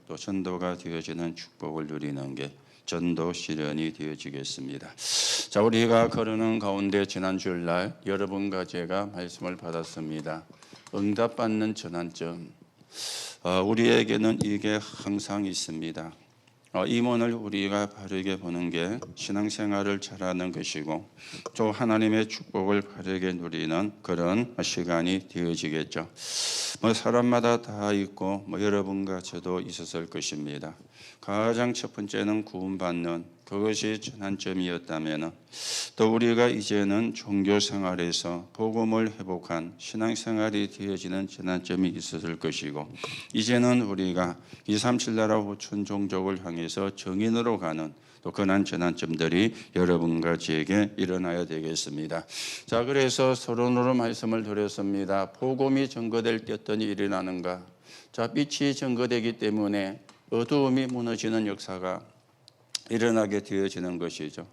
또 전도가 되어지는 축복을 누리는 게 전도 시련이 되어지겠습니다. 자, 우리가 걸어는 가운데 지난 주일날 여러분과 제가 말씀을 받았습니다. 응답받는 전환점. 우리에게는 이게 항상 있습니다. 이 문을 우리가 바르게 보는 게 신앙생활을 잘하는 것이고 또 하나님의 축복을 바르게 누리는 그런 시간이 되어지겠죠. 사람마다 다 있고 여러분과 저도 있었을 것입니다. 가장 첫 번째는 구원받는 그것이 전환점이었다면 또 우리가 이제는 종교생활에서 복음을 회복한 신앙생활이 되어지는 전환점이 있었을 것이고 이제는 우리가 237 나라 5천 종족을 향해서 정인으로 가는 또 그런 전환점들이 여러분과 저에게 일어나야 되겠습니다. 자, 그래서 서론으로 말씀을 드렸습니다. 복음이 증거될 때 어떤 일이 일어나는가? 자, 빛이 증거되기 때문에 어두움이 무너지는 역사가 일어나게 되어지는 것이죠.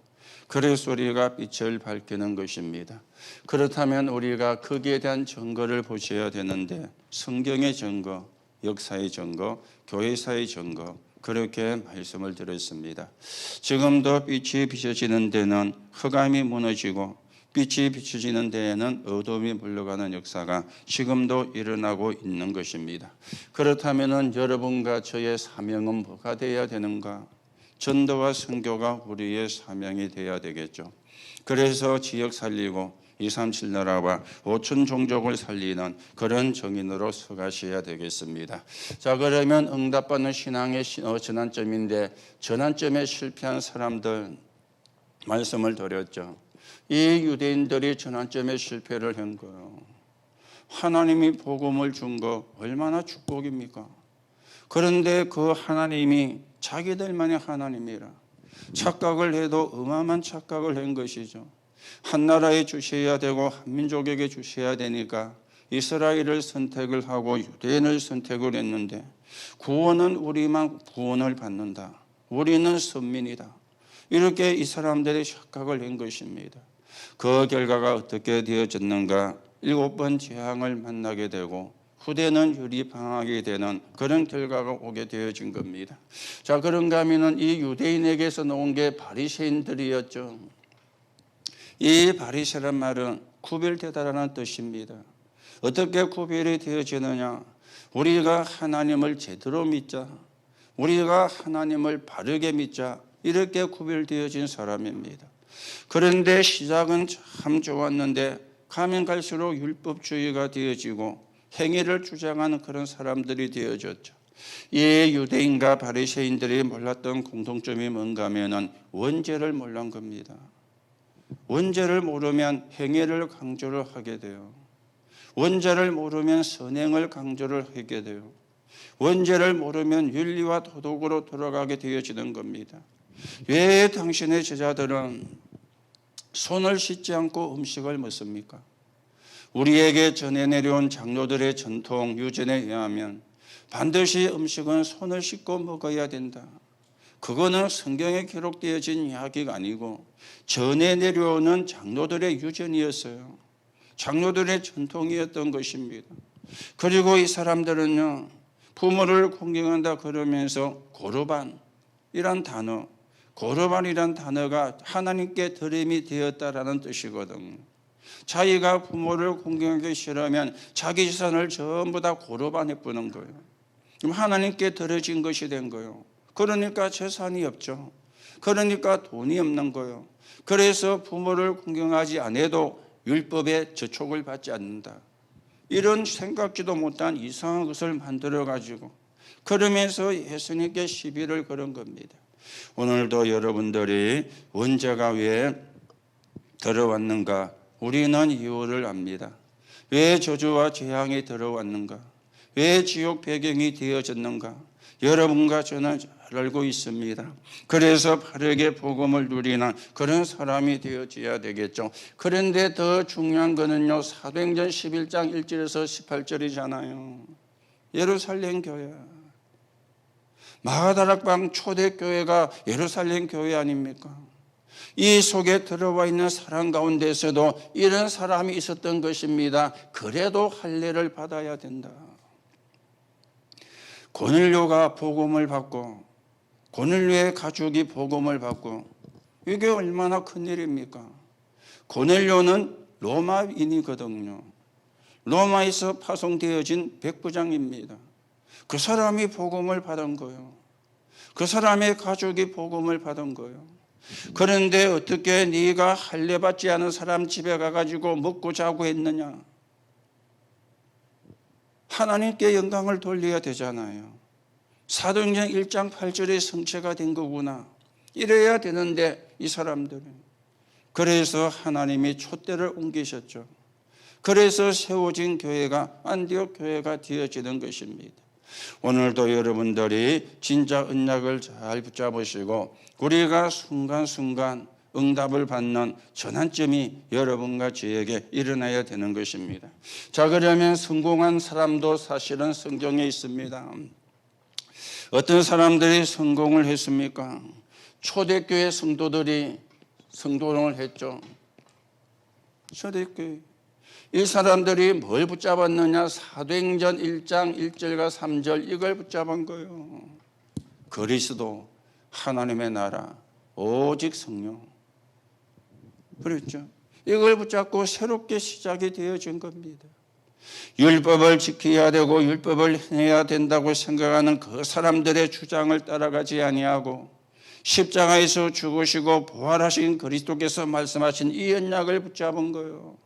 그래서 우리가 빛을 밝히는 것입니다. 그렇다면 우리가 거기에 대한 증거를 보셔야 되는데 성경의 증거, 역사의 증거, 교회사의 증거 그렇게 말씀을 드렸습니다. 지금도 빛이 비춰지는 데는 흑암이 무너지고 빛이 비춰지는 데에는 어둠이 물러가는 역사가 지금도 일어나고 있는 것입니다. 그렇다면 여러분과 저의 사명은 뭐가 되어야 되는가? 전도와 선교가 우리의 사명이 되어야 되겠죠. 그래서 지역 살리고 237 나라와 5천 종족을 살리는 그런 정인으로 서가셔야 되겠습니다. 자, 그러면 응답받는 신앙의 전환점인데 전환점에 실패한 사람들 말씀을 드렸죠. 이 유대인들이 전환점에 실패를 한 거예요. 하나님이 복음을 준 거 얼마나 축복입니까? 그런데 그 하나님이 자기들만의 하나님이라 착각을 해도 어마어마한 착각을 한 것이죠. 한 나라에 주셔야 되고 한 민족에게 주셔야 되니까 이스라엘을 선택을 하고 유대인을 선택을 했는데 구원은 우리만 구원을 받는다. 우리는 선민이다. 이렇게 이 사람들이 착각을 한 것입니다. 그 결과가 어떻게 되어졌는가? 7번 재앙을 만나게 되고 후대는 유리방황하게 되는 그런 결과가 오게 되어진 겁니다. 자, 그런가 하면은 이 유대인에게서 나온 게 바리새인들이었죠. 이 바리새란 말은 구별되다라는 뜻입니다. 어떻게 구별이 되어지느냐? 우리가 하나님을 제대로 믿자. 우리가 하나님을 바르게 믿자. 이렇게 구별되어진 사람입니다. 그런데 시작은 참 좋았는데 가면 갈수록 율법주의가 되어지고 행위를 주장하는 그런 사람들이 되어졌죠. 이 유대인과 바리새인들이 몰랐던 공통점이 뭔가 하면은 원죄를 몰란 겁니다. 원죄를 모르면 행위를 강조를 하게 돼요. 원죄를 모르면 선행을 강조를 하게 돼요. 원죄를 모르면 윤리와 도덕으로 돌아가게 되어지는 겁니다. 왜 당신의 제자들은 손을 씻지 않고 음식을 먹습니까? 우리에게 전해 내려온 장로들의 전통 유전에 의하면 반드시 음식은 손을 씻고 먹어야 된다. 그거는 성경에 기록되어진 이야기가 아니고 전해 내려오는 장로들의 유전이었어요. 장로들의 전통이었던 것입니다. 그리고 이 사람들은요, 부모를 공경한다 그러면서 고르반이란 단어, 고르반이란 단어가 하나님께 드림이 되었다라는 뜻이거든요. 자기가 부모를 공경하기 싫으면 자기 재산을 전부 다 고르반에 뿌는 거예요. 그럼 하나님께 드려진 것이 된 거예요. 그러니까 재산이 없죠. 그러니까 돈이 없는 거예요. 그래서 부모를 공경하지 않아도 율법에 저촉을 받지 않는다. 이런 생각지도 못한 이상한 것을 만들어가지고 그러면서 예수님께 시비를 걸은 겁니다. 오늘도 여러분들이 원죄가 왜 들어왔는가? 우리는 이유를 압니다. 왜 저주와 재앙이 들어왔는가? 왜 지옥 배경이 되어졌는가? 여러분과 저는 잘 알고 있습니다. 그래서 바르게 복음을 누리는 그런 사람이 되어져야 되겠죠. 그런데 더 중요한 거는요, 사도행전 11장 1절에서 18절이잖아요. 예루살렘 교회. 마가다락방 초대교회가 예루살렘 교회 아닙니까? 이 속에 들어와 있는 사람 가운데서도 이런 사람이 있었던 것입니다. 그래도 할례를 받아야 된다. 고넬료가 복음을 받고 고넬료의 가족이 복음을 받고 이게 얼마나 큰일입니까? 고넬료는 로마인이거든요. 로마에서 파송되어진 백부장입니다. 그 사람이 복음을 받은 거예요. 그 사람의 가족이 복음을 받은 거예요. 그런데 어떻게 네가 할례 받지 않은 사람 집에 가가지고 먹고 자고 했느냐? 하나님께 영광을 돌려야 되잖아요. 사도행전 1장 8절에 성취가 된 거구나. 이래야 되는데 이 사람들은. 그래서 하나님이 촛대를 옮기셨죠. 그래서 세워진 교회가 안디옥 교회가 되어지는 것입니다. 오늘도 여러분들이 진짜 언약을 잘 붙잡으시고 우리가 순간순간 응답을 받는 전환점이 여러분과 저에게 일어나야 되는 것입니다. 자, 그러면 성공한 사람도 사실은 성경에 있습니다. 어떤 사람들이 성공을 했습니까? 초대교회 성도들이 성공을 했죠. 초대교회. 이 사람들이 뭘 붙잡았느냐? 사도행전 1장 1절과 3절 이걸 붙잡은 거예요. 그리스도, 하나님의 나라, 오직 성령. 그렇죠. 이걸 붙잡고 새롭게 시작이 되어진 겁니다. 율법을 지켜야 되고 율법을 해야 된다고 생각하는 그 사람들의 주장을 따라가지 아니하고 십자가에서 죽으시고 부활하신 그리스도께서 말씀하신 이 언약을 붙잡은 거예요.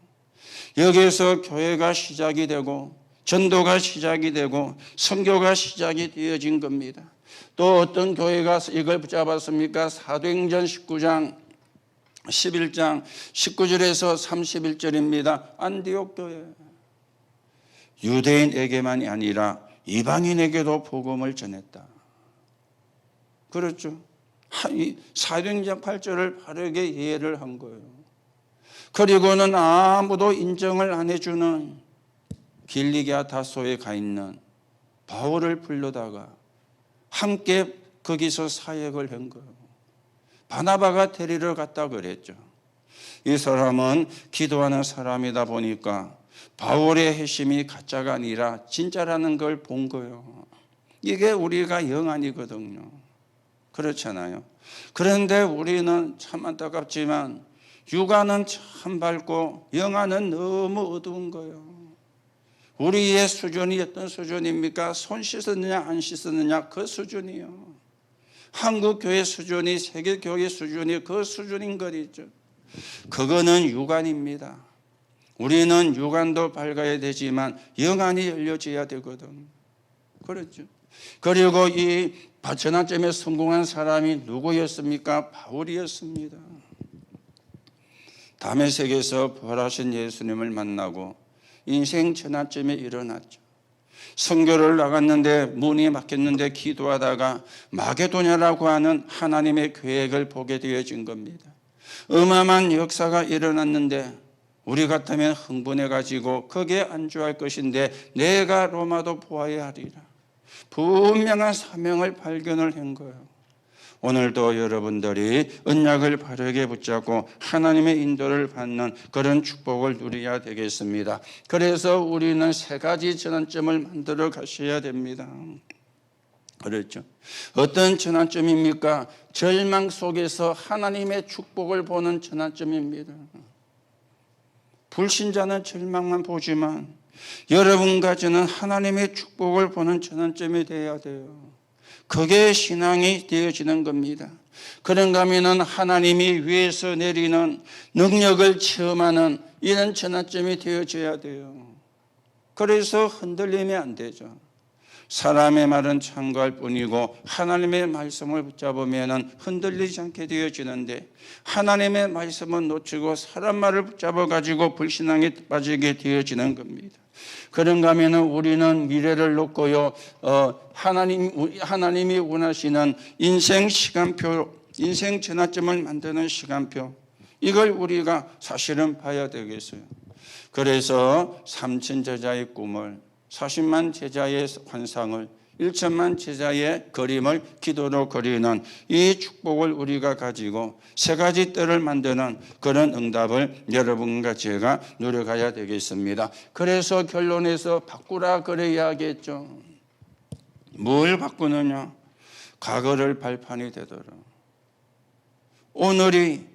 여기에서 교회가 시작이 되고 전도가 시작이 되고 선교가 시작이 되어진 겁니다. 또 어떤 교회가 이걸 붙잡았습니까? 사도행전 19장 11장 19절에서 31절입니다. 안디옥 교회. 유대인에게만이 아니라 이방인에게도 복음을 전했다. 그렇죠. 사도행전 8절을 바르게 이해를 한 거예요. 그리고는 아무도 인정을 안 해주는 길리기아 다소에 가 있는 바울을 불러다가 함께 거기서 사역을 한 거예요. 바나바가 데리러 갔다 그랬죠. 이 사람은 기도하는 사람이다 보니까 바울의 회심이 가짜가 아니라 진짜라는 걸 본 거예요. 이게 우리가 영안이거든요. 그렇잖아요. 그런데 우리는 참 안타깝지만 육안은 참 밝고 영안은 너무 어두운 거예요. 우리의 수준이 어떤 수준입니까? 손 씻었느냐 안 씻었느냐 그 수준이요. 한국 교회 수준이 세계 교회 수준이 그 수준인 거죠. 그거는 육안입니다. 우리는 육안도 밝아야 되지만 영안이 열려져야 되거든. 그렇죠. 그리고 이 전환점에 성공한 사람이 누구였습니까? 바울이었습니다. 다메섹에서 부활하신 예수님을 만나고 인생 전환점에 일어났죠. 선교를 나갔는데 문이 막혔는데 기도하다가 마게도냐라고 하는 하나님의 계획을 보게 되어진 겁니다. 어마어마한 역사가 일어났는데 우리 같으면 흥분해가지고 거기에 안주할 것인데 내가 로마도 보아야 하리라. 분명한 사명을 발견을 한 거예요. 오늘도 여러분들이 언약을 바르게 붙잡고 하나님의 인도를 받는 그런 축복을 누려야 되겠습니다. 그래서 우리는 세 가지 전환점을 만들어 가셔야 됩니다. 그렇죠. 어떤 전환점입니까? 절망 속에서 하나님의 축복을 보는 전환점입니다. 불신자는 절망만 보지만 여러분과 저는 하나님의 축복을 보는 전환점이 되어야 돼요. 그게 신앙이 되어지는 겁니다. 그런가 하면 하나님이 위에서 내리는 능력을 체험하는 이런 전환점이 되어져야 돼요. 그래서 흔들리면 안 되죠. 사람의 말은 참고할 뿐이고 하나님의 말씀을 붙잡으면 흔들리지 않게 되어지는데 하나님의 말씀은 놓치고 사람 말을 붙잡아가지고 불신앙에 빠지게 되어지는 겁니다. 그런가 하면 우리는 미래를 놓고요, 하나님이 원하시는 인생 시간표, 인생 전환점을 만드는 시간표, 이걸 우리가 사실은 봐야 되겠어요. 그래서 3천 제자의 꿈을, 40만 제자의 환상을, 1천만 제자의 그림을 기도로 그리는 이 축복을 우리가 가지고 세 가지 뜰을 만드는 그런 응답을 여러분과 제가 누려가야 되겠습니다. 그래서 결론에서 바꾸라 그래 이야기했죠. 뭘 바꾸느냐? 과거를 발판이 되도록. 오늘이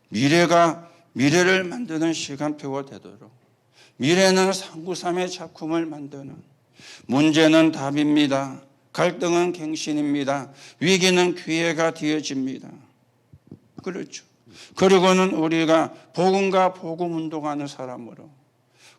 미래를 만드는 시간표가 되도록. 미래는 393의 작품을 만드는. 문제는 답입니다. 갈등은 갱신입니다. 위기는 기회가 되어집니다. 그렇죠. 그리고는 우리가 복음과 복음 운동하는 사람으로,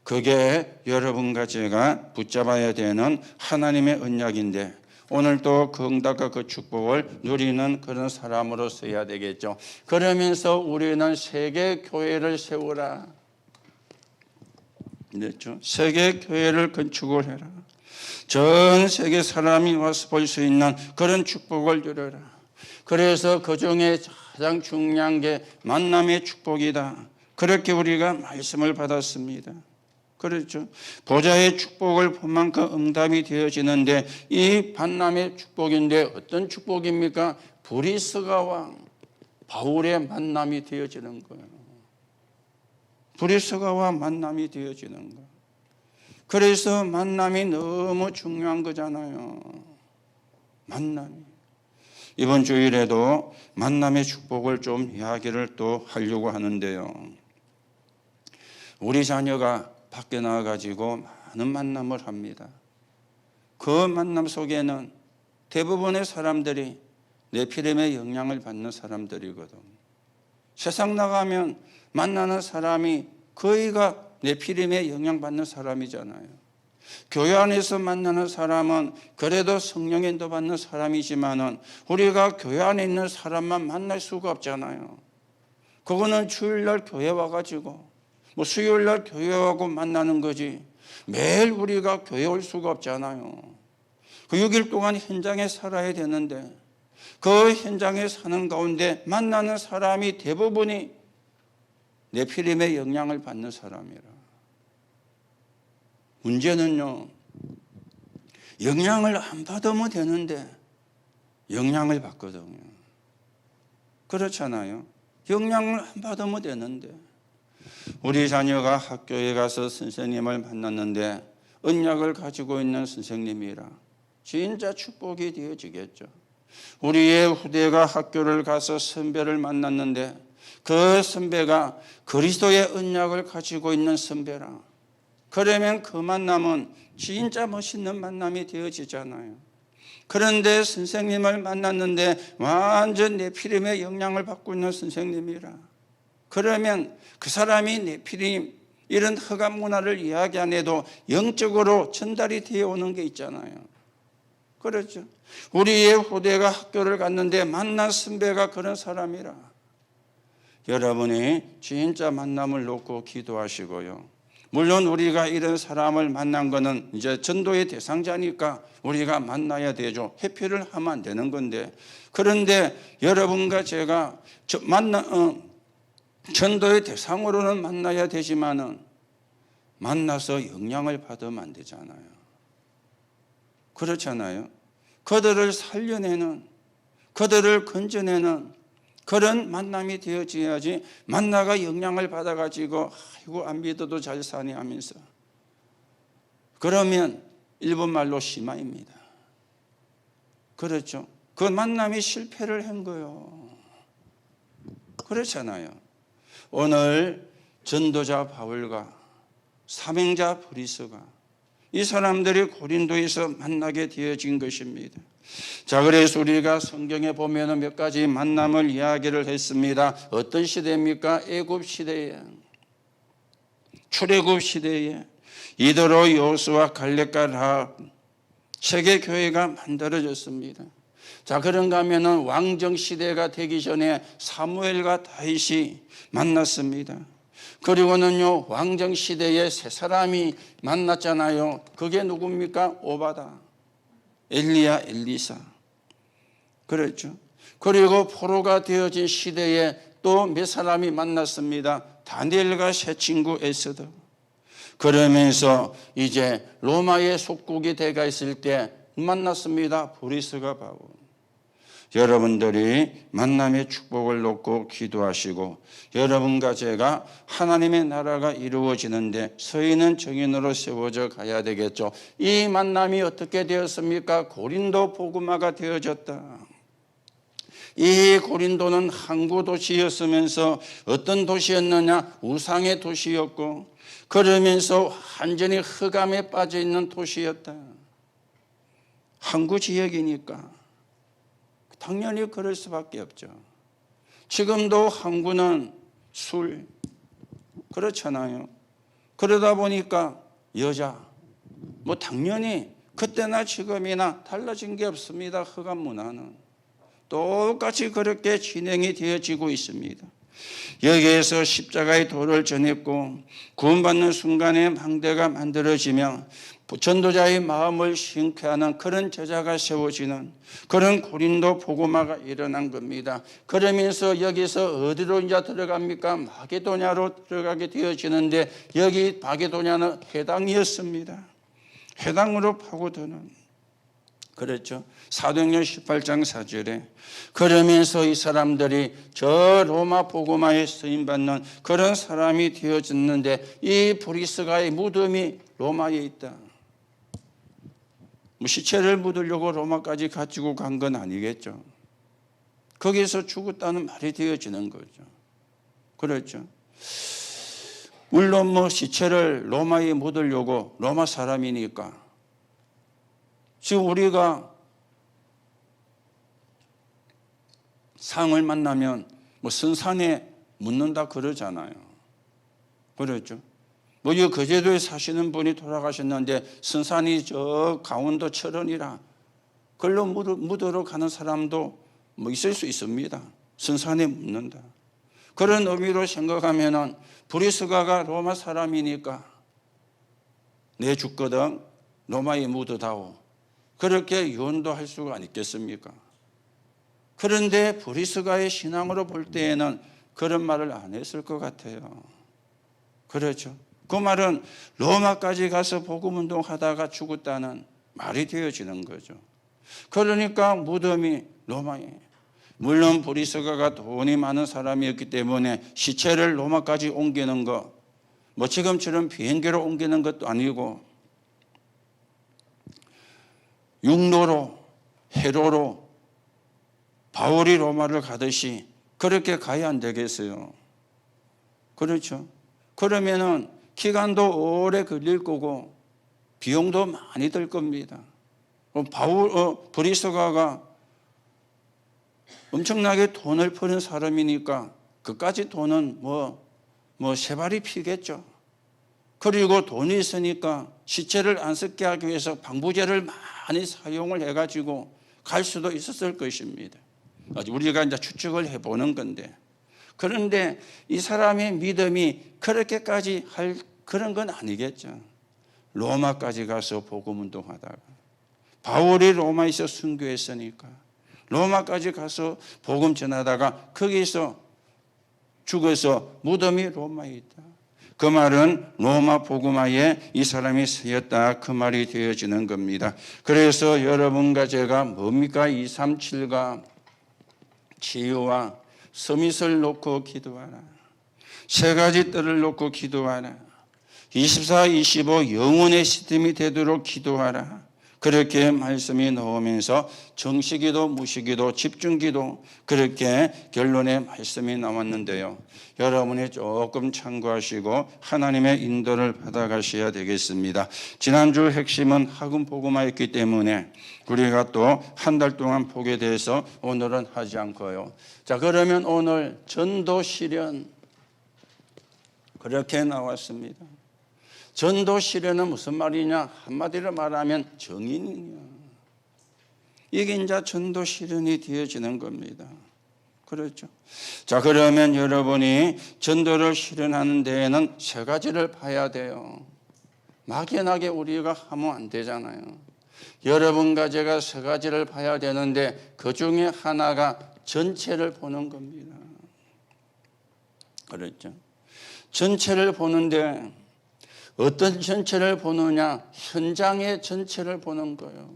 그게 여러분과 제가 붙잡아야 되는 하나님의 언약인데, 오늘 또 그 응답과 그 축복을 누리는 그런 사람으로 서야 되겠죠. 그러면서 우리는 세계 교회를 세우라. 그렇죠. 세계 교회를 건축을 해라. 전 세계 사람이 와서 볼 수 있는 그런 축복을 누려라. 그래서 그 중에 가장 중요한 게 만남의 축복이다. 그렇게 우리가 말씀을 받았습니다. 그렇죠. 보좌의 축복을 본 만큼 응답이 되어지는데, 이 만남의 축복인데 어떤 축복입니까? 브리스가 왕 바울의 만남이 되어지는 거예요. 브리스가 왕 만남이 되어지는 거예요. 그래서 만남이 너무 중요한 거잖아요. 만남이. 이번 주일에도 만남의 축복을 좀 이야기를 또 하려고 하는데요. 우리 자녀가 밖에 나와가지고 많은 만남을 합니다. 그 만남 속에는 대부분의 사람들이 네피림의 영향을 받는 사람들이거든. 세상 나가면 만나는 사람이 거의가 네피림의 영향받는 사람이잖아요. 교회 안에서 만나는 사람은 그래도 성령의 인도 받는 사람이지만은 우리가 교회 안에 있는 사람만 만날 수가 없잖아요. 그거는 주일날 교회 와가지고 수요일날 교회 와고 만나는 거지, 매일 우리가 교회 올 수가 없잖아요. 그 6일 동안 현장에 살아야 되는데, 그 현장에 사는 가운데 만나는 사람이 대부분이 네피림의 영향을 받는 사람이라. 문제는요, 영향을 안 받으면 되는데 영향을 받거든요. 그렇잖아요. 영향을 안 받으면 되는데. 우리 자녀가 학교에 가서 선생님을 만났는데 언약을 가지고 있는 선생님이라 진짜 축복이 되어지겠죠. 우리의 후대가 학교를 가서 선배를 만났는데 그 선배가 그리스도의 언약을 가지고 있는 선배라, 그러면 그 만남은 진짜 멋있는 만남이 되어지잖아요. 그런데 선생님을 만났는데 완전 네피림의 영향을 받고 있는 선생님이라, 그러면 그 사람이 네피림 이런 흑암 문화를 이야기 안 해도 영적으로 전달이 되어 오는 게 있잖아요. 그렇죠. 우리의 후대가 학교를 갔는데 만난 선배가 그런 사람이라, 여러분이 진짜 만남을 놓고 기도하시고요. 물론 우리가 이런 사람을 만난 거는 이제 전도의 대상자니까 우리가 만나야 되죠. 회피를 하면 안 되는 건데, 그런데 여러분과 제가 전도의 대상으로는 만나야 되지만은 만나서 영향을 받으면 안 되잖아요. 그렇잖아요. 그들을 살려내는, 그들을 건져내는 그런 만남이 되어져야지, 만나가 영향을 받아가지고 아이고 안 믿어도 잘 사네 하면서 그러면 일본 말로 심화입니다. 그렇죠. 그 만남이 실패를 한 거예요. 그렇잖아요. 오늘 전도자 바울과 사명자 브리스가 이 사람들이 고린도에서 만나게 되어진 것입니다. 자, 그래서 우리가 성경에 보면 몇 가지 만남을 이야기를 했습니다. 어떤 시대입니까? 애굽 시대에, 출애굽 시대에 이더로 여호수아 갈렙과 라합 세계 교회가 만들어졌습니다. 자, 그런가 하면은 왕정 시대가 되기 전에 사무엘과 다윗이 만났습니다. 그리고는요, 왕정 시대에 세 사람이 만났잖아요. 그게 누굽니까? 오바다, 엘리야, 엘리사. 그렇죠. 그리고 포로가 되어진 시대에 또 몇 사람이 만났습니다. 다니엘과 새 친구 에스더. 그러면서 이제 로마의 속국이 돼가 있을 때 만났습니다. 브리스가 바울. 여러분들이 만남의 축복을 놓고 기도하시고 여러분과 제가 하나님의 나라가 이루어지는데 서인은 정인으로 세워져 가야 되겠죠. 이 만남이 어떻게 되었습니까? 고린도 복음화가 되어졌다. 이 고린도는 항구 도시였으면서 어떤 도시였느냐? 우상의 도시였고 그러면서 완전히 흑암에 빠져 있는 도시였다. 항구 지역이니까 당연히 그럴 수밖에 없죠. 지금도 항구는 술 그렇잖아요. 그러다 보니까 여자 뭐 당연히 그때나 지금이나 달라진 게 없습니다. 흑암 문화는 똑같이 그렇게 진행이 되어지고 있습니다. 여기에서 십자가의 도를 전했고 구원받는 순간에 망대가 만들어지며 전도자의 마음을 싱쾌하는 그런 제자가 세워지는 그런 고린도 복음화가 일어난 겁니다. 그러면서 여기서 어디로 이제 들어갑니까? 마게도냐로 들어가게 되어지는데 여기 마게도냐는 해당이었습니다. 해당으로 파고드는 그렇죠. 사도행전 18장 4절에 그러면서 이 사람들이 저 로마 복음화에 쓰임받는 그런 사람이 되어졌는데 이 브리스가의 무덤이 로마에 있다. 뭐 시체를 묻으려고 로마까지 가지고 간 건 아니겠죠. 거기서 죽었다는 말이 되어지는 거죠. 그렇죠. 물론 뭐 시체를 로마에 묻으려고 로마 사람이니까 지금 우리가 상을 만나면 뭐 선산에 묻는다 그러잖아요. 그렇죠. 뭐 이 거제도에 사시는 분이 돌아가셨는데 선산이 저 강원도 철원이라 그걸로 묻으러 가는 사람도 뭐 있을 수 있습니다. 선산에 묻는다. 그런 의미로 생각하면은 브리스가가 로마 사람이니까 내 죽거든 로마에 묻어다오. 그렇게 유언도 할 수가 있겠습니까? 그런데 브리스가의 신앙으로 볼 때에는 그런 말을 안 했을 것 같아요. 그렇죠. 그 말은 로마까지 가서 복음운동 하다가 죽었다는 말이 되어지는 거죠. 그러니까 무덤이 로마에 물론 브리스가가 돈이 많은 사람이었기 때문에 시체를 로마까지 옮기는 거 뭐 지금처럼 비행기로 옮기는 것도 아니고 육로로 해로로 바울이 로마를 가듯이 그렇게 가야 안 되겠어요. 그렇죠. 그러면은 기간도 오래 걸릴 거고 비용도 많이 들 겁니다. 브리스가가 엄청나게 돈을 버는 사람이니까 그까지 돈은 뭐 세 발이 피겠죠. 그리고 돈이 있으니까 시체를 안 썩게 하기 위해서 방부제를 많이 사용을 해가지고 갈 수도 있었을 것입니다. 우리가 이제 추측을 해보는 건데 그런데 이 사람의 믿음이 그렇게까지 할 그런 건 아니겠죠. 로마까지 가서 복음운동하다가 바울이 로마에서 순교했으니까 로마까지 가서 복음 전하다가 거기서 죽어서 무덤이 로마에 있다. 그 말은 로마 복음화에 이 사람이 쓰였다 그 말이 되어지는 겁니다. 그래서 여러분과 제가 뭡니까? 237과 치유와 서밋을 놓고 기도하라. 세 가지 뜰을 놓고 기도하라. 24, 25 영혼의 시스템이 되도록 기도하라. 그렇게 말씀이 나오면서 정시기도 무시기도 집중기도 그렇게 결론의 말씀이 나왔는데요. 여러분이 조금 참고하시고 하나님의 인도를 받아가셔야 되겠습니다. 지난주 핵심은 학음 복음화였기 때문에 우리가 또 한 달 동안 보게 돼서 오늘은 하지 않고요. 자, 그러면 오늘 전도 실현 그렇게 나왔습니다. 전도 실현은 무슨 말이냐? 한마디로 말하면 정인이냐. 이게 이제 전도 실현이 되어지는 겁니다. 그렇죠. 자, 그러면 여러분이 전도를 실현하는 데에는 세 가지를 봐야 돼요. 막연하게 우리가 하면 안 되잖아요. 여러분과 제가 세 가지를 봐야 되는데 그 중에 하나가 전체를 보는 겁니다. 그렇죠. 전체를 보는데 어떤 전체를 보느냐? 현장의 전체를 보는 거예요.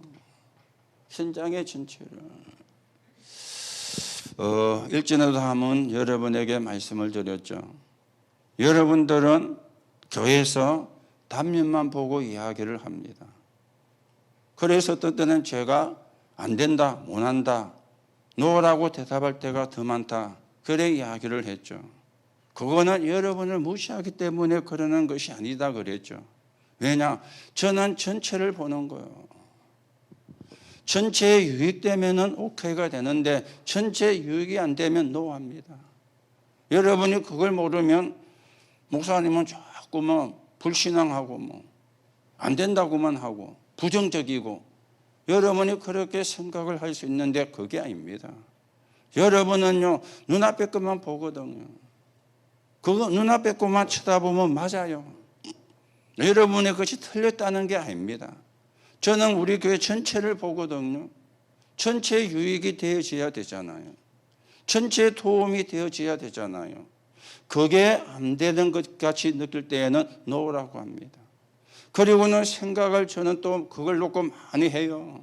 현장의 전체를. 일전에도 한번 여러분에게 말씀을 드렸죠. 여러분들은 교회에서 단면만 보고 이야기를 합니다. 그래서 어떤 때는 제가 안 된다, 못한다, 노라고 대답할 때가 더 많다. 그래 이야기를 했죠. 그거는 여러분을 무시하기 때문에 그러는 것이 아니다 그랬죠. 왜냐? 저는 전체를 보는 거예요. 전체에 유익되면 오케이가 되는데 전체에 유익이 안 되면 노합니다. 여러분이 그걸 모르면 목사님은 자꾸만 불신앙하고 안 된다고만 하고 부정적이고 여러분이 그렇게 생각을 할 수 있는데 그게 아닙니다. 여러분은요 눈앞에 것만 보거든요. 그거 눈앞에 것만 쳐다보면 맞아요. 여러분의 것이 틀렸다는 게 아닙니다. 저는 우리 교회 전체를 보거든요. 전체의 유익이 되어져야 되잖아요. 전체의 도움이 되어져야 되잖아요. 그게 안 되는 것 같이 느낄 때에는 노라고 합니다. 그리고는 생각을 저는 또 그걸 놓고 많이 해요.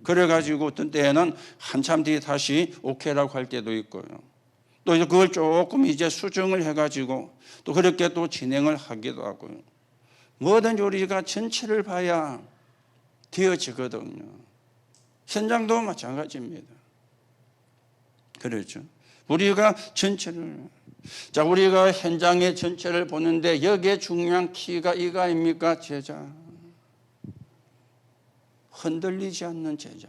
그래가지고 어떤 때에는 한참 뒤에 다시 오케이라고 할 때도 있고요. 또 그걸 조금 이제 수정을 해가지고 또 그렇게 또 진행을 하기도 하고요. 뭐든 우리가 전체를 봐야 되어지거든요. 현장도 마찬가지입니다. 그렇죠. 우리가 전체를 우리가 현장의 전체를 보는데 여기에 중요한 키가 이거 아닙니까? 제자. 흔들리지 않는 제자.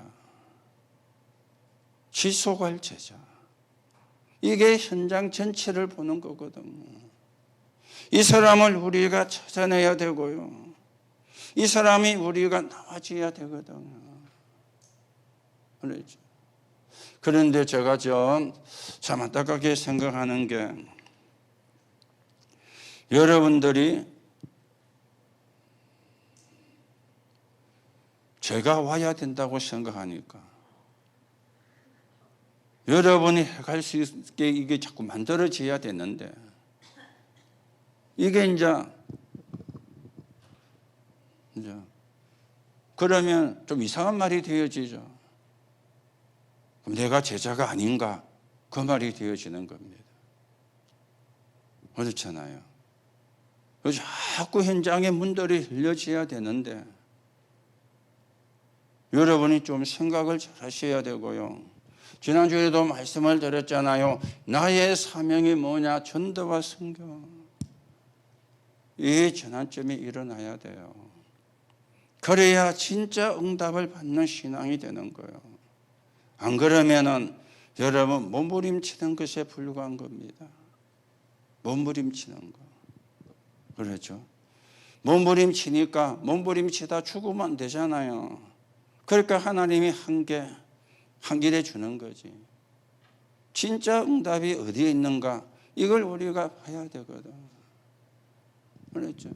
지속할 제자. 이게 현장 전체를 보는 거거든요. 이 사람을 우리가 찾아내야 되고요. 이 사람이 우리가 나와줘야 되거든요. 그렇죠. 그런데 제가 참 안타깝게 생각하는 게 여러분들이 제가 와야 된다고 생각하니까 여러분이 해갈 수 있게 이게 자꾸 만들어져야 되는데 이게 이제 그러면 좀 이상한 말이 되어지죠. 그럼 내가 제자가 아닌가? 그 말이 되어지는 겁니다. 그렇잖아요. 자꾸 현장의 문들이 열려져야 되는데 여러분이 좀 생각을 잘 하셔야 되고요. 지난주에도 말씀을 드렸잖아요. 나의 사명이 뭐냐? 전도와 선교. 이 전환점이 일어나야 돼요. 그래야 진짜 응답을 받는 신앙이 되는 거예요. 안 그러면은 여러분 몸부림치는 것에 불과한 겁니다. 몸부림치는 거. 그렇죠. 몸부림치니까 몸부림치다 죽으면 안 되잖아요. 그러니까 하나님이 한 길에 주는 거지. 진짜 응답이 어디에 있는가? 이걸 우리가 봐야 되거든. 그렇죠.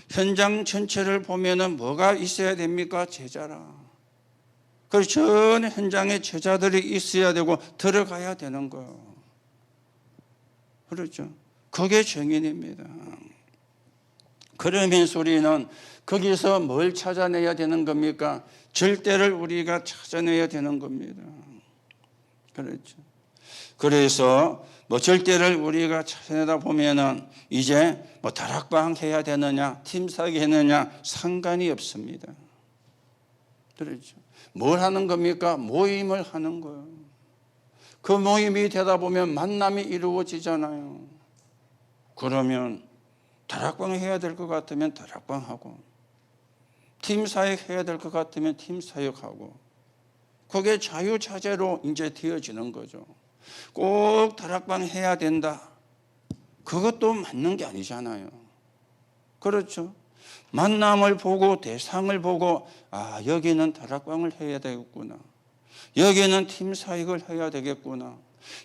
현장 전체를 보면은 뭐가 있어야 됩니까? 제자라. 그래서 전 현장에 제자들이 있어야 되고 들어가야 되는 거예요. 그렇죠. 그게 정인입니다. 그러면서 우리는 거기서 뭘 찾아내야 되는 겁니까? 절대를 우리가 찾아내야 되는 겁니다. 그렇죠. 그래서 절대를 우리가 찾아내다 보면은 이제 다락방 해야 되느냐, 팀사기 했느냐 상관이 없습니다. 그렇죠. 뭘 하는 겁니까? 모임을 하는 거예요. 그 모임이 되다 보면 만남이 이루어지잖아요. 그러면 다락방 해야 될 것 같으면 다락방하고 팀사역 해야 될 것 같으면 팀사역하고 그게 자유자재로 이제 되어지는 거죠. 꼭 다락방 해야 된다. 그것도 맞는 게 아니잖아요. 그렇죠. 만남을 보고 대상을 보고 여기는 다락방을 해야 되겠구나. 여기는 팀사역을 해야 되겠구나.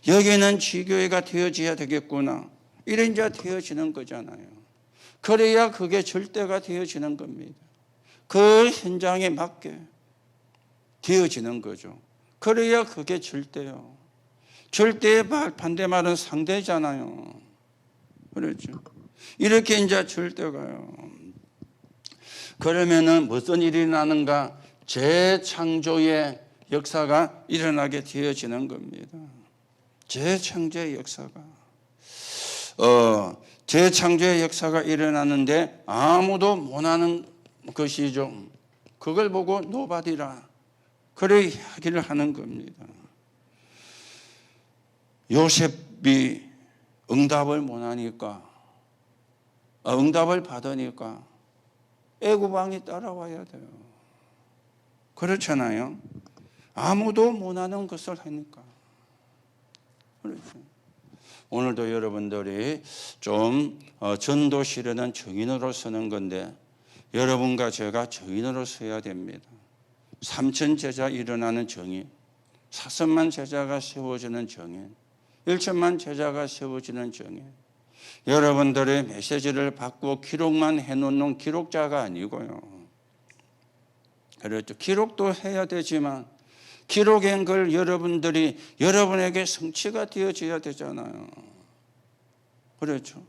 여기는 지교회가 되어져야 되겠구나. 이래 이제 되어지는 거잖아요. 그래야 그게 절대가 되어지는 겁니다. 그 현장에 맞게 되어지는 거죠. 그래야 그게 절대요. 절대의 반대말은 상대잖아요. 그렇죠. 이렇게 이제 절대가요. 그러면은 무슨 일이 일어나는가? 재창조의 역사가 일어나게 되어지는 겁니다. 재창조의 역사가 재창조의 역사가 일어나는데 아무도 못하는 것이죠. 그걸 보고 노바디라 그래 이야기를 하는 겁니다. 요셉이 응답을 못하니까 응답을 받으니까 애굽왕이 따라와야 돼요. 그렇잖아요. 아무도 못하는 것을 하니까. 그렇죠. 오늘도 여러분들이 좀 전도시려는 증인으로 서는 건데 여러분과 제가 증인으로 서야 됩니다. 3천 제자 일어나는 증인, 4천만 제자가 세워지는 증인, 1천만 제자가 세워지는 증인. 여러분들의 메시지를 받고 기록만 해놓는 기록자가 아니고요. 그렇죠. 기록도 해야 되지만 기록한 걸 여러분들이 여러분에게 성취가 되어져야 되잖아요. 그렇죠.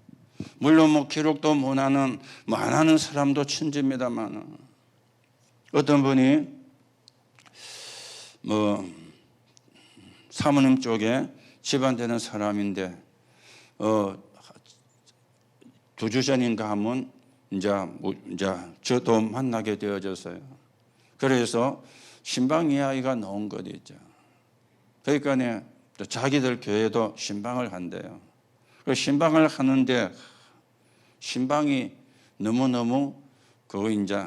물론 뭐 기록도 못하는 안 하는 사람도 천지입니다만 어떤 분이 사모님 쪽에 집안 되는 사람인데 2주 전인가 하면 이제 저도 만나게 되어졌어요. 그래서 신방 이야기가 나온 것 있죠. 그러니까 자기들 교회도 신방을 한대요. 그 신방을 하는데 신방이 너무너무 그거 이제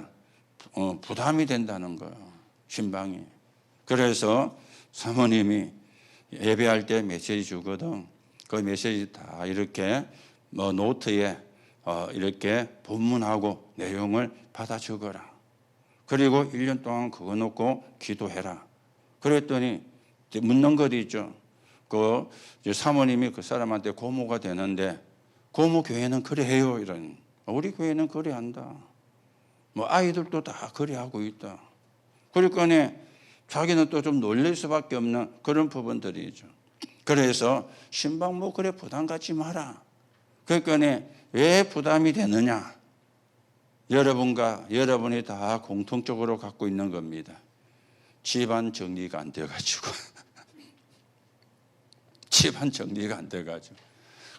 부담이 된다는 거예요. 신방이. 그래서 사모님이 예배할 때 메시지 주거든. 그 메시지 다 이렇게 노트에 이렇게 본문하고 내용을 받아 적어라. 그리고 1년 동안 그거 놓고 기도해라. 그랬더니 묻는 것이 있죠. 그 사모님이 그 사람한테 고모가 되는데 고모 교회는 그래 해요. 이런. 우리 교회는 그래 한다. 뭐 아이들도 다 그래 하고 있다. 그러니까 자기는 또 좀 놀랄 수밖에 없는 그런 부분들이죠. 그래서 신방 뭐 그래 부담 갖지 마라. 그러니까 왜 부담이 되느냐? 여러분과 여러분이 다 공통적으로 갖고 있는 겁니다. 집안 정리가 안 돼가지고. 집안 정리가 안 돼가지고.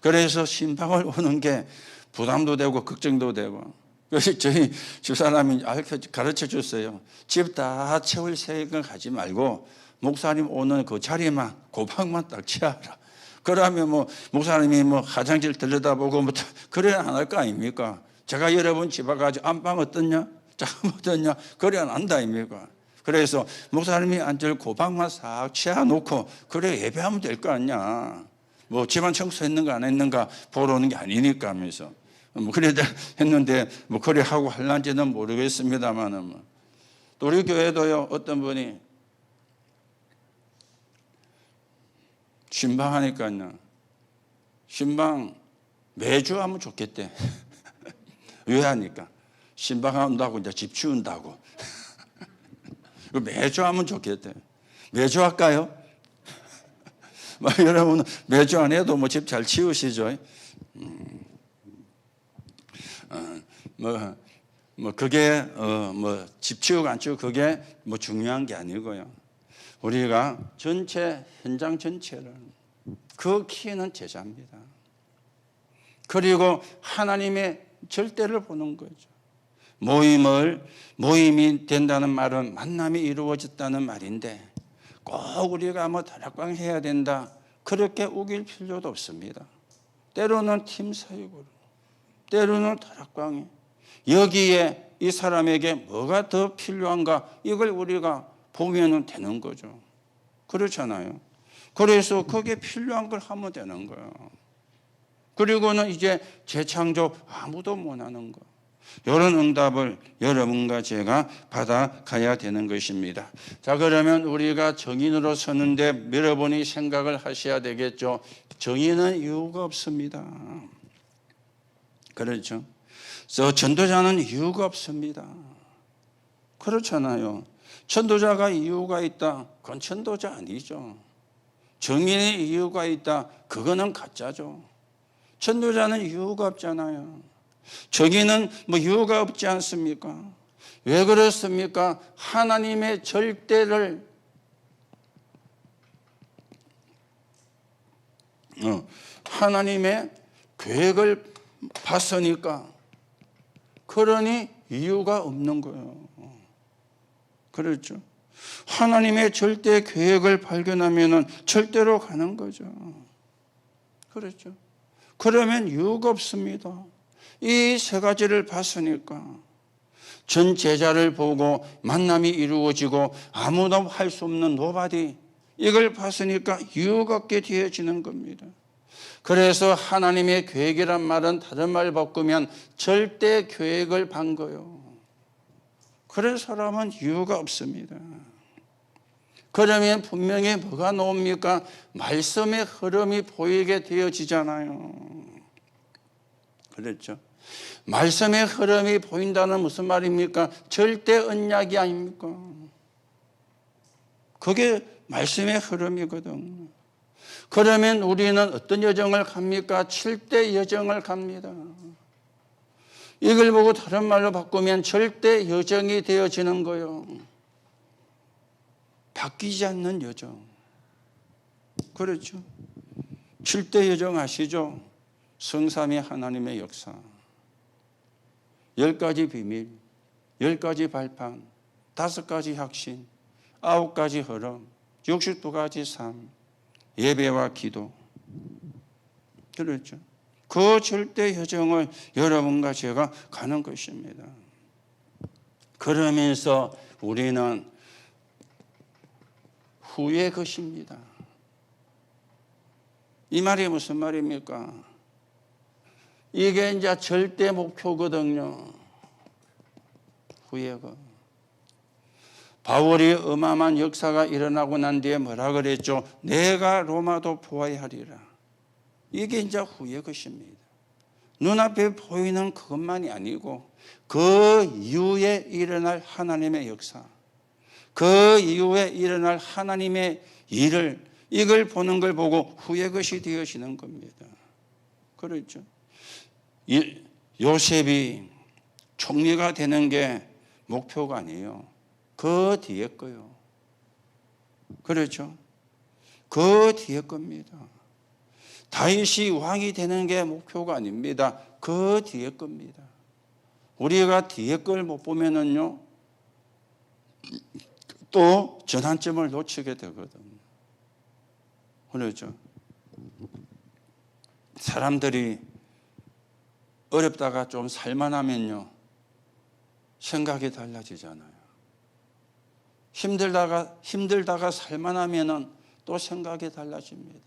그래서 신방을 오는 게 부담도 되고 걱정도 되고. 그래서 저희 집사람이 가르쳐 줬어요. 집 다 채울 생각 하지 말고 목사님 오는 그 자리만 고방만 딱 채워라. 그러면 뭐 목사님이 뭐 화장실 들여다보고 뭐 그래 안 할 거 아닙니까? 제가 여러분 집에 가서 안방 어떻냐? 잠 어떻냐? 그래 안 한다 아닙니까? 그래서 목사님이 앉을 고방만 싹 채워놓고 그래 예배하면 될 거 아니냐? 뭐 집안 청소했는가 안 했는가 보러 오는 게 아니니까 하면서 뭐 그래 했는데 뭐 그래 하고 할란지는 모르겠습니다만은 뭐. 또 우리 교회도요 어떤 분이 신방하니까요 신방 매주 하면 좋겠대. 왜 하니까 신방한다고 이제 집 치운다고. 매주 하면 좋겠대. 매주 할까요? 여러분 매주 안 해도 뭐 집 잘 치우시죠? 그게 집 치우고 안 치우고 그게 뭐 중요한 게 아니고요. 우리가 전체 현장 전체를 그 키는 제자입니다. 그리고 하나님의 절대를 보는 거죠. 모임이 된다는 말은 만남이 이루어졌다는 말인데 꼭 우리가 뭐 다락방 해야 된다. 그렇게 우길 필요도 없습니다. 때로는 팀 사역으로, 때로는 다락방에 여기에 이 사람에게 뭐가 더 필요한가 이걸 우리가 보면 되는 거죠. 그렇잖아요. 그래서 거기에 필요한 걸 하면 되는 거예요. 그리고는 이제 재창조 아무도 못하는 거. 이런 응답을 여러분과 제가 받아가야 되는 것입니다. 자, 그러면 우리가 정인으로 서는데 여러분이 생각을 하셔야 되겠죠. 정인은 이유가 없습니다. 그렇죠. 전도자는 이유가 없습니다. 그렇잖아요. 전도자가 이유가 있다. 그건 전도자 아니죠. 정인의 이유가 있다. 그거는 가짜죠. 전도자는 이유가 없잖아요. 정인은 뭐 이유가 없지 않습니까? 왜 그렇습니까? 하나님의 절대를 하나님의 계획을 봤으니까 그러니 이유가 없는 거예요. 그렇죠? 하나님의 절대 계획을 발견하면 절대로 가는 거죠. 그렇죠? 그러면 이유가 없습니다. 이 세 가지를 봤으니까 전 제자를 보고 만남이 이루어지고 아무도 할 수 없는 노바디, 이걸 봤으니까 이유가 없게 되어지는 겁니다. 그래서 하나님의 계획이란 말은 다른 말 바꾸면 절대 계획을 반 거예요. 그런 사람은 이유가 없습니다. 그러면 분명히 뭐가 나옵니까? 말씀의 흐름이 보이게 되어지잖아요. 그렇죠? 말씀의 흐름이 보인다는 무슨 말입니까? 절대 언약이 아닙니까? 그게 말씀의 흐름이거든. 그러면 우리는 어떤 여정을 갑니까? 7대 여정을 갑니다. 이걸 보고 다른 말로 바꾸면 절대 여정이 되어지는 거예요. 바뀌지 않는 여정. 그렇죠? 7대 여정 아시죠? 성삼위 하나님의 역사, 10가지 비밀, 10가지 발판, 5가지 확신, 9가지 흐름, 62가지 삶, 예배와 기도. 그렇죠? 그 절대 여정을 여러분과 제가 가는 것입니다. 그러면서 우리는 후의 것입니다. 이 말이 무슨 말입니까? 이게 이제 절대 목표거든요. 후의 것. 바울이 어마어마한 역사가 일어나고 난 뒤에 뭐라 그랬죠? 내가 로마도 보아야 하리라. 이게 이제 후의 것입니다. 눈앞에 보이는 그것만이 아니고 그 이후에 일어날 하나님의 역사, 그 이후에 일어날 하나님의 일을, 이걸 보는 걸 보고 후의 것이 되어지는 겁니다. 그렇죠? 요셉이 총리가 되는 게 목표가 아니에요. 그 뒤에 거요. 그렇죠? 그 뒤에 겁니다. 다윗이 왕이 되는 게 목표가 아닙니다. 그 뒤에 겁니다. 우리가 뒤에 걸 못 보면은요, 또 전환점을 놓치게 되거든요. 그렇죠? 사람들이 어렵다가 좀 살만하면요, 생각이 달라지잖아요. 힘들다가 살만하면은 또 생각이 달라집니다.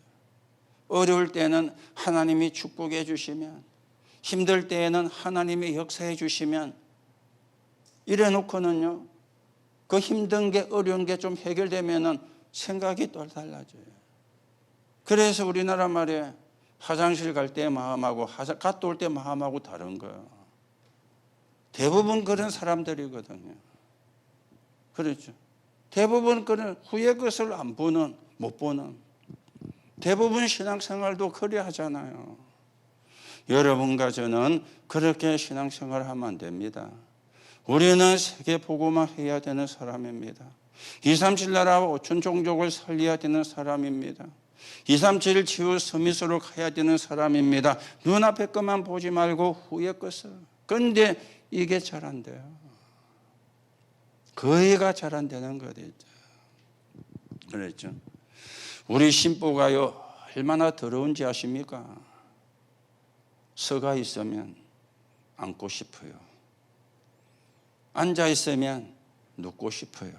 어려울 때는 하나님이 축복해 주시면, 힘들 때에는 하나님이 역사해 주시면, 이래 놓고는요, 그 힘든 게, 어려운 게 좀 해결되면은 생각이 또 달라져요. 그래서 우리나라 말에 화장실 갈 때 마음하고 갔다 올 때 마음하고 다른 거예요. 대부분 그런 사람들이거든요. 그렇죠? 대부분 그런 후의 것을 안 보는, 못 보는, 대부분 신앙생활도 그래 하잖아요. 여러분과 저는 그렇게 신앙생활을 하면 안 됩니다. 우리는 세계 보고만 해야 되는 사람입니다. 237 나라와 5천 종족을 살려야 되는 사람입니다. 237 지구 서밋으로 가야 되는 사람입니다. 눈앞의 것만 보지 말고 후의 것을. 그런데 이게 잘 안 돼요. 거의가 잘 안 되는 거죠. 그랬죠. 우리 신부가요, 얼마나 더러운지 아십니까? 서가 있으면 앉고 싶어요. 앉아 있으면 눕고 싶어요.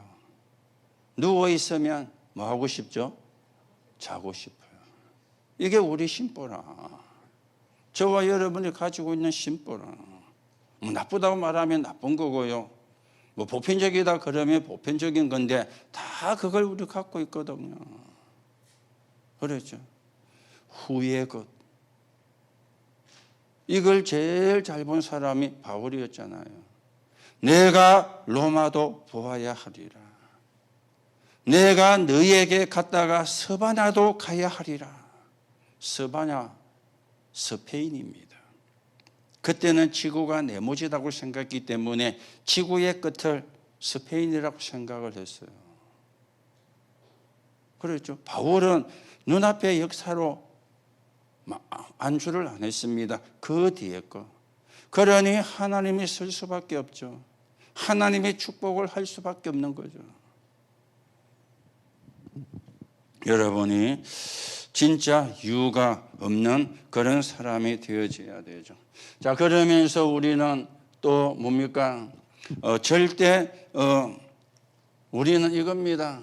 누워 있으면 뭐 하고 싶죠? 자고 싶어요. 이게 우리 신부라. 저와 여러분이 가지고 있는 신부라. 뭐 나쁘다고 말하면 나쁜 거고요. 뭐 보편적이다 그러면 보편적인 건데 다 그걸 우리 갖고 있거든요. 그렇죠? 후의 것. 이걸 제일 잘 본 사람이 바울이었잖아요. 내가 로마도 보아야 하리라. 내가 너희에게 갔다가 스바냐도 가야 하리라. 스바냐, 스페인입니다. 그때는 지구가 네모지다고 생각했기 때문에 지구의 끝을 스페인이라고 생각을 했어요. 그렇죠. 바울은 눈앞의 역사로 안주를 안 했습니다. 그 뒤에 거. 그러니 하나님이 쓸 수밖에 없죠. 하나님의 축복을 할 수밖에 없는 거죠. 여러분이 진짜 이유가 없는 그런 사람이 되어져야 되죠. 자, 그러면서 우리는 또 뭡니까? 절대 우리는 이겁니다.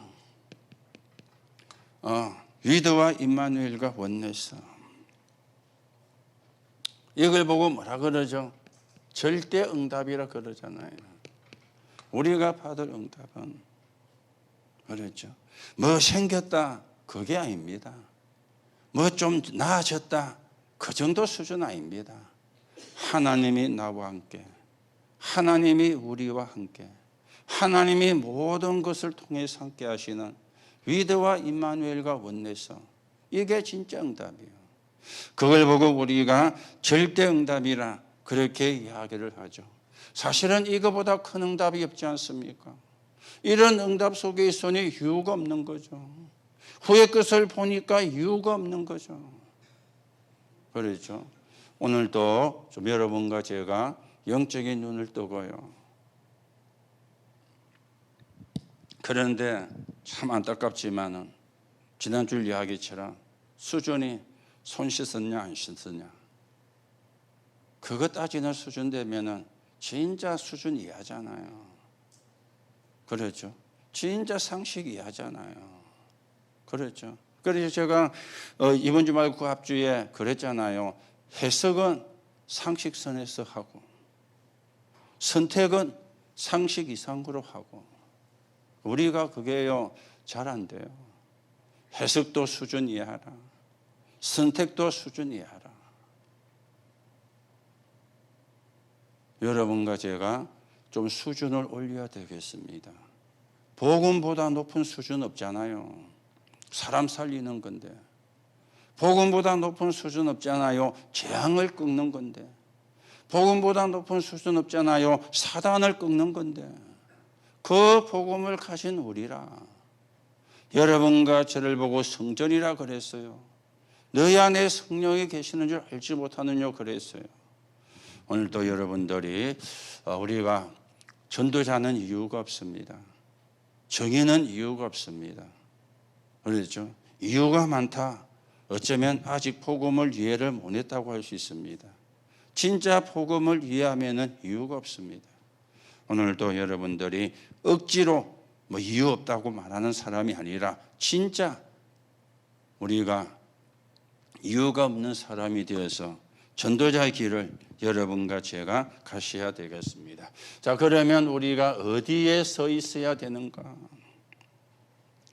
위드와 임마누엘과 원내서. 이걸 보고 뭐라 그러죠? 절대 응답이라 그러잖아요. 우리가 받을 응답은 그렇죠. 뭐 생겼다 그게 아닙니다. 뭐 좀 나아졌다 그 정도 수준 아닙니다. 하나님이 나와 함께, 하나님이 우리와 함께, 하나님이 모든 것을 통해서 함께 하시는 위드와 임마누엘과 원내서, 이게 진짜 응답이에요. 그걸 보고 우리가 절대 응답이라 그렇게 이야기를 하죠. 사실은 이거보다 큰 응답이 없지 않습니까? 이런 응답 속에 있으니 이유가 없는 거죠. 후의 것을 보니까 이유가 없는 거죠. 그렇죠. 오늘도 좀 여러분과 제가 영적인 눈을 뜨고요. 그런데 참 안타깝지만은 지난주 이야기처럼 수준이 손 씻었냐 안 씻었냐 그거 따지는 수준 되면은 진짜 수준 이하잖아요. 그렇죠. 진짜 상식 이하잖아요. 그렇죠. 그래서 제가 이번 주말 그 앞주에 그랬잖아요. 해석은 상식선에서 하고 선택은 상식 이상으로 하고 우리가 그게요 잘 안 돼요. 해석도 수준 이하라. 선택도 수준 이하라. 여러분과 제가 좀 수준을 올려야 되겠습니다. 복음보다 높은 수준 없잖아요. 사람 살리는 건데. 복음보다 높은 수준 없잖아요. 재앙을 꺾는 건데. 복음보다 높은 수준 없잖아요. 사단을 꺾는 건데. 그 복음을 가진 우리라. 여러분과 저를 보고 성전이라 그랬어요. 너희 안에 성령이 계시는 줄 알지 못하느냐 그랬어요. 오늘도 여러분들이 우리가 전도자는 이유가 없습니다. 정의는 이유가 없습니다. 그렇죠? 이유가 많다. 어쩌면 아직 복음을 이해를 못했다고 할 수 있습니다. 진짜 복음을 이해하면 이유가 없습니다. 오늘도 여러분들이 억지로 뭐 이유 없다고 말하는 사람이 아니라 진짜 우리가 이유가 없는 사람이 되어서 전도자의 길을 여러분과 제가 가셔야 되겠습니다. 자, 그러면 우리가 어디에 서 있어야 되는가?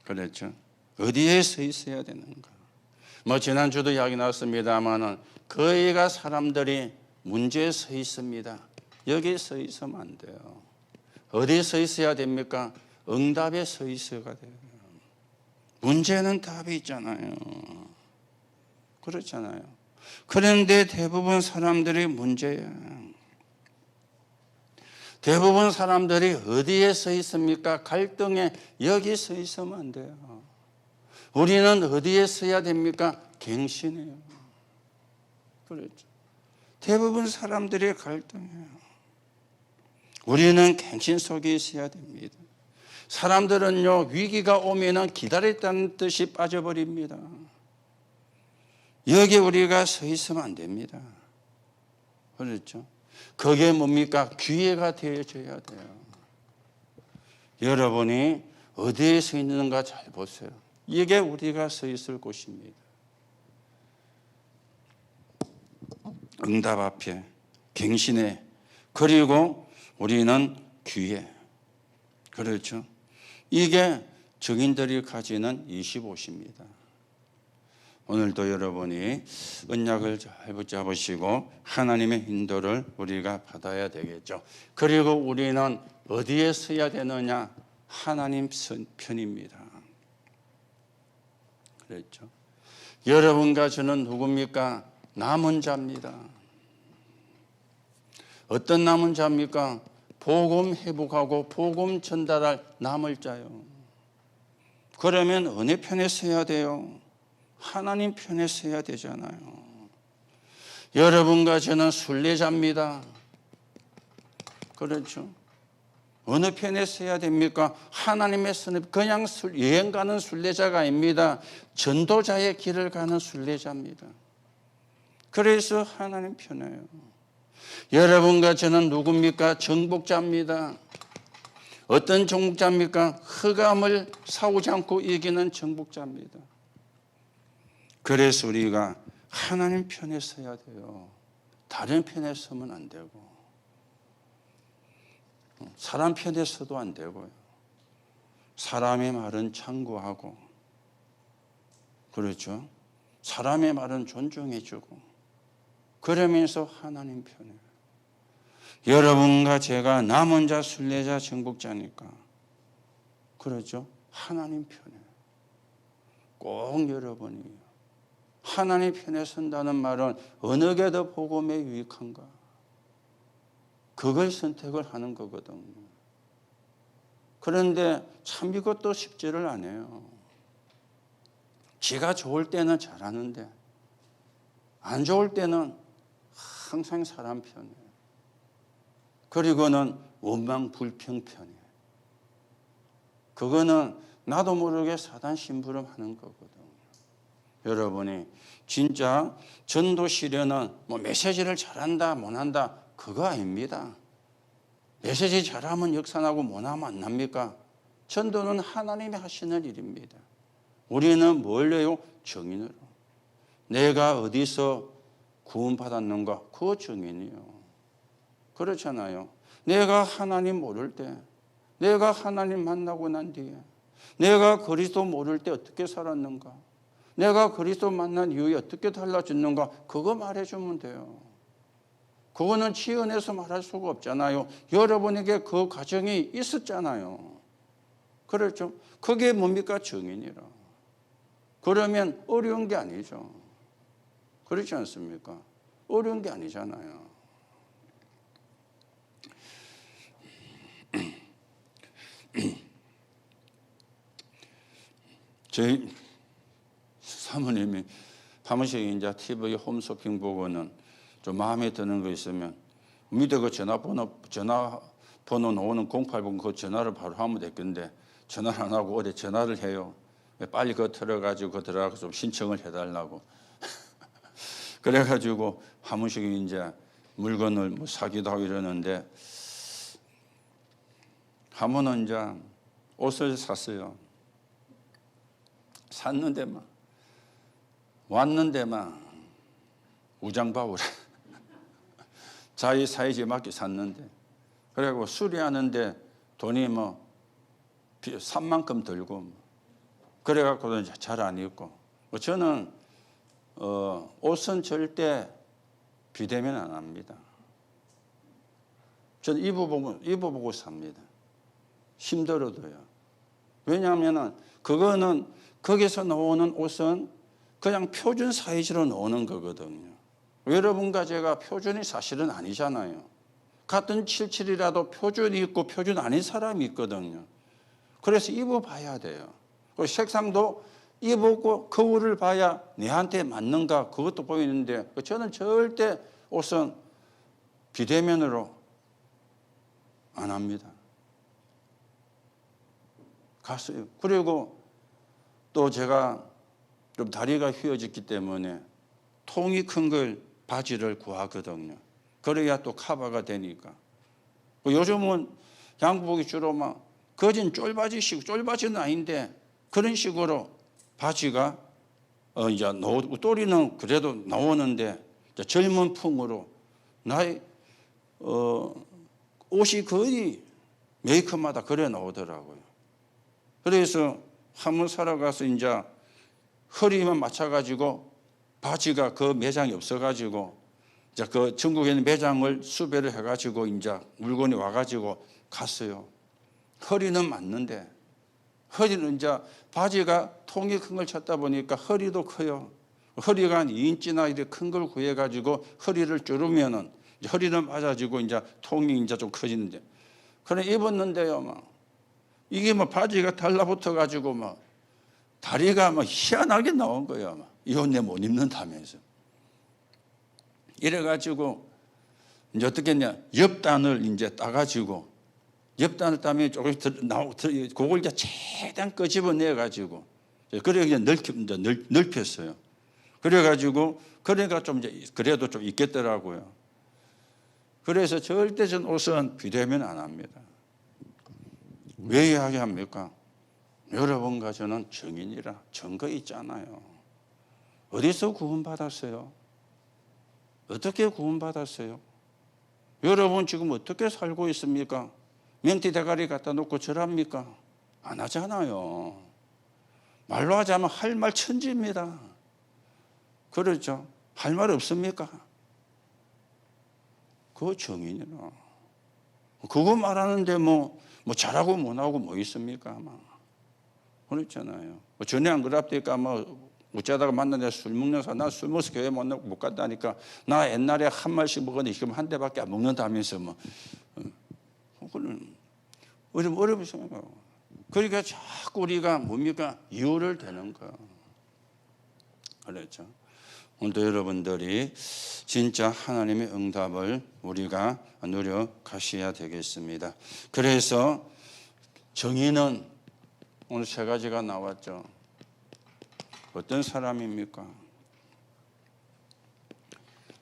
그렇죠. 어디에 서 있어야 되는가? 뭐 지난주도 이야기 나왔습니다만은 거의가 사람들이 문제에 서 있습니다. 여기 서 있으면 안 돼요. 어디에 서 있어야 됩니까? 응답에 서 있어야 돼요. 문제는 답이 있잖아요. 그렇잖아요. 그런데 대부분 사람들이 문제야. 대부분 사람들이 어디에 서 있습니까? 갈등에 여기 서 있으면 안 돼요. 우리는 어디에 서야 됩니까? 갱신해요. 그렇죠. 대부분 사람들이 갈등해요. 우리는 갱신 속에 있어야 됩니다. 사람들은요, 위기가 오면은 기다렸다는 뜻이 빠져버립니다. 여기 우리가 서 있으면 안 됩니다. 그렇죠? 그게 뭡니까? 기회가 되어져야 돼요. 여러분이 어디에 서 있는가 잘 보세요. 이게 우리가 서 있을 곳입니다. 응답 앞에, 갱신에, 그리고 우리는 기회. 그렇죠? 이게 증인들이 가지는 25시입니다. 오늘도 여러분이 언약을 잘 붙잡으시고 하나님의 인도를 우리가 받아야 되겠죠. 그리고 우리는 어디에 서야 되느냐? 하나님 편입니다. 그렇죠. 여러분과 저는 누굽니까? 남은 자입니다. 어떤 남은 자입니까? 복음 회복하고 복음 전달할 남을 자요. 그러면 어느 편에 서야 돼요? 하나님 편에 서야 되잖아요. 여러분과 저는 순례자입니다. 그렇죠? 어느 편에 서야 됩니까? 하나님의 선을 그냥 여행 가는 순례자가 아닙니다. 전도자의 길을 가는 순례자입니다. 그래서 하나님 편이에요. 여러분과 저는 누굽니까? 정복자입니다. 어떤 정복자입니까? 흑암을 싸우지 않고 이기는 정복자입니다. 그래서 우리가 하나님 편에 서야 돼요. 다른 편에 서면 안 되고, 사람 편에 서도 안 되고요. 사람의 말은 참고하고, 그렇죠? 사람의 말은 존중해주고, 그러면서 하나님 편에. 여러분과 제가 남은 자, 순례자, 정복자니까, 그렇죠? 하나님 편에. 꼭 여러분이 하나님 편에 선다는 말은 어느 게 더 복음에 유익한가? 그걸 선택을 하는 거거든요. 그런데 참 이것도 쉽지를 않아요. 지가 좋을 때는 잘하는데 안 좋을 때는 항상 사람 편에, 그리고는 원망 불평 편에. 그거는 나도 모르게 사단 심부름 하는 거거든요. 여러분이 진짜 전도 시련은 뭐 메시지를 잘한다 못한다 그거 아닙니다. 메시지 잘하면 역사나고 못하면 안 납니까? 전도는 하나님이 하시는 일입니다. 우리는 뭘 해요? 증인으로. 내가 어디서 구원받았는가? 그거 증인이요. 그렇잖아요. 내가 하나님 모를 때, 내가 하나님 만나고 난 뒤에, 내가 그리스도 모를 때 어떻게 살았는가? 내가 그리스도 만난 이후에 어떻게 달라졌는가? 그거 말해주면 돼요. 그거는 지어내서 말할 수가 없잖아요. 여러분에게 그 과정이 있었잖아요. 그렇죠? 그게 뭡니까? 증인이라. 그러면 어려운 게 아니죠. 그렇지 않습니까? 어려운 게 아니잖아요. 저희 사모님이 한 번씩 이제 TV 홈쇼핑 보고는 좀 마음에 드는 거 있으면 밑에 그 전화번호 나오는 080 그 전화를 바로 하면 되겠는데 전화를 안 하고 어디 전화를 해요. 빨리 그거 들어가지고 그 들어가서 좀 신청을 해달라고. 그래가지고 한 번씩 이제 물건을 뭐 사기도 하고 이러는데 한 번은 이제 옷을 샀어요. 샀는데 막 왔는데 막 우장바우라. 자기 사이즈에 맞게 샀는데 그래갖고 수리하는데 돈이 뭐 산 만큼 들고 그래갖고 잘 안 입고 저는 옷은 절대 비대면 안 합니다. 저는 입어보고 삽니다. 힘들어도요. 왜냐하면 그거는 거기서 나오는 옷은 그냥 표준 사이즈로 나오는 거거든요. 여러분과 제가 표준이 사실은 아니잖아요. 같은 77이라도 표준이 있고 표준 아닌 사람이 있거든요. 그래서 입어봐야 돼요. 색상도 입어보고 거울을 봐야 내한테 맞는가 그것도 보이는데 저는 절대 옷은 비대면으로 안 합니다. 갔어요. 그리고 또 제가 좀 다리가 휘어졌기 때문에 통이 큰 걸 바지를 구하거든요. 그래야 또 커버가 되니까. 요즘은 양복이 주로 막 거진 쫄바지식, 쫄바지는 아닌데 그런 식으로 바지가 이제 또리는 그래도 나오는데 젊은 풍으로 나의 옷이 거의 메이크업마다 그래 나오더라고요. 그래서 한번 사러 가서 이제 허리만 맞춰가지고 바지가 그 매장이 없어가지고 이제 그 전국에 있는 매장을 수배를 해가지고 이제 물건이 와가지고 갔어요. 허리는 맞는데 허리는 이제 바지가 통이 큰 걸 찾다 보니까 허리도 커요. 허리가 한 2인치나 이렇게 큰 걸 구해가지고 허리를 줄으면은 허리는 맞아지고 이제 통이 이제 좀 커지는데 그래 입었는데요, 막 이게 뭐 바지가 달라붙어가지고 막 다리가 막 희한하게 나온 거예요. 이 옷 내 못 입는다면서. 이래가지고 이제 어떻게 했냐, 옆단을 이제 따가지고, 옆단을 따면 조금씩 그걸 이제 최대한 끄집어내 가지고, 그래 이제 넓혔어요. 그래가지고 그래가 좀 이제 그래도 좀 있겠더라고요. 그래서 절대 전 옷은 비대면 안 합니다. 왜 이야기합니까? 여러분과 저는 증인이라 증거 있잖아요. 어디서 구원받았어요? 어떻게 구원받았어요? 여러분 지금 어떻게 살고 있습니까? 멘티 대가리 갖다 놓고 절합니까? 안 하잖아요. 말로 하자면 할 말 천지입니다. 그렇죠? 할 말 없습니까? 그거 정인이라. 그거 말하는데 뭐 잘하고 못하고 뭐 있습니까? 아마. 그렇잖아요. 전에 안 그랬다니까 어쩌다가 만나서 술 먹는 사람, 나 술 먹어서 교회 못 간다니까, 나 옛날에 한 말씩 먹었는데 지금 한 대밖에 안 먹는다면서 그거는 어렵습니다. 그러니까 자꾸 우리가 뭡니까? 이유를 대는 거야. 그렇죠? 오늘도 여러분들이 진짜 하나님의 응답을 우리가 누려가셔야 되겠습니다. 그래서 정의는 오늘 세 가지가 나왔죠. 어떤 사람입니까?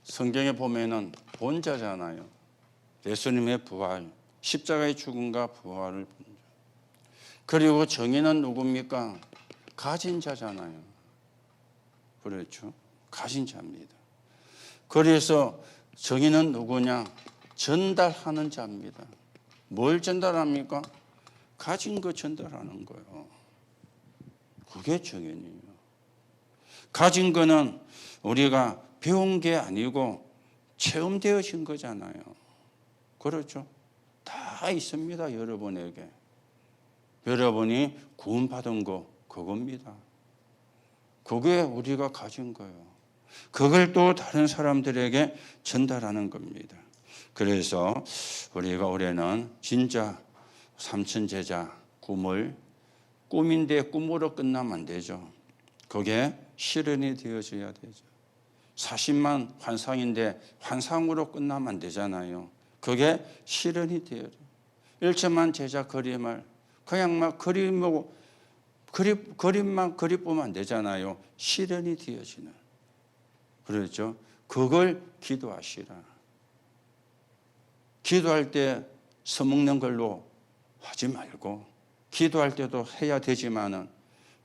성경에 보면은 본자잖아요. 예수님의 부활, 십자가의 죽음과 부활을 본 자. 그리고 정의는 누굽니까? 가진 자잖아요. 그렇죠? 가진 자입니다. 그래서 정의는 누구냐? 전달하는 자입니다. 뭘 전달합니까? 가진 거 전달하는 거예요. 그게 정의이에요. 가진 거는 우리가 배운 게 아니고 체험되어진 거잖아요. 그렇죠? 다 있습니다. 여러분에게. 여러분이 구원받은 거 그겁니다. 그게 우리가 가진 거예요. 그걸 또 다른 사람들에게 전달하는 겁니다. 그래서 우리가 올해는 진짜 삼천제자 꿈을 꿈인데 꿈으로 끝나면 안 되죠. 그게 실현이 되어져야 되죠. 40만 환상인데 환상으로 끝나면 안 되잖아요. 그게 실현이 되어져. 1천만 제자 그림을 그냥 막 그림만 그리보면 안 되잖아요. 실현이 되어지는. 그렇죠? 그걸 기도하시라. 기도할 때 써먹는 걸로 하지 말고, 기도할 때도 해야 되지만은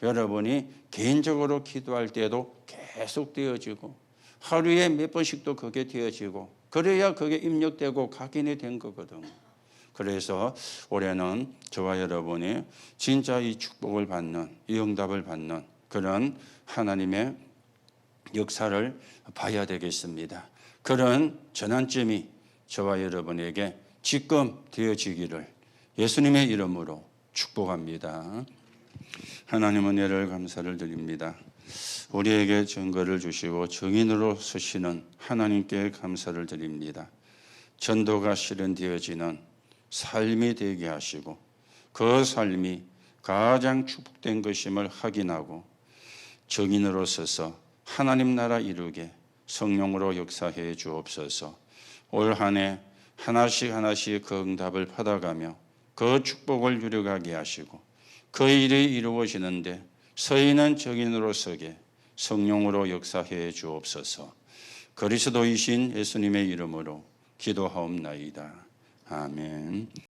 여러분이 개인적으로 기도할 때도 계속 되어지고, 하루에 몇 번씩도 그게 되어지고, 그래야 그게 입력되고 각인이 된 거거든. 그래서 올해는 저와 여러분이 진짜 이 축복을 받는, 이 응답을 받는 그런 하나님의 역사를 봐야 되겠습니다. 그런 전환점이 저와 여러분에게 지금 되어지기를 예수님의 이름으로 축복합니다. 하나님 은혜를 감사를 드립니다. 우리에게 증거를 주시고 증인으로 서시는 하나님께 감사를 드립니다. 전도가 실현되어지는 삶이 되게 하시고 그 삶이 가장 축복된 것임을 확인하고 증인으로 서서 하나님 나라 이루게 성령으로 역사해 주옵소서. 올 한 해 하나씩 그 응답을 받아가며 그 축복을 누려가게 하시고 그 일이 이루어지는데 서인은 증인으로 서게 성령으로 역사해 주옵소서. 그리스도이신 예수님의 이름으로 기도하옵나이다. 아멘.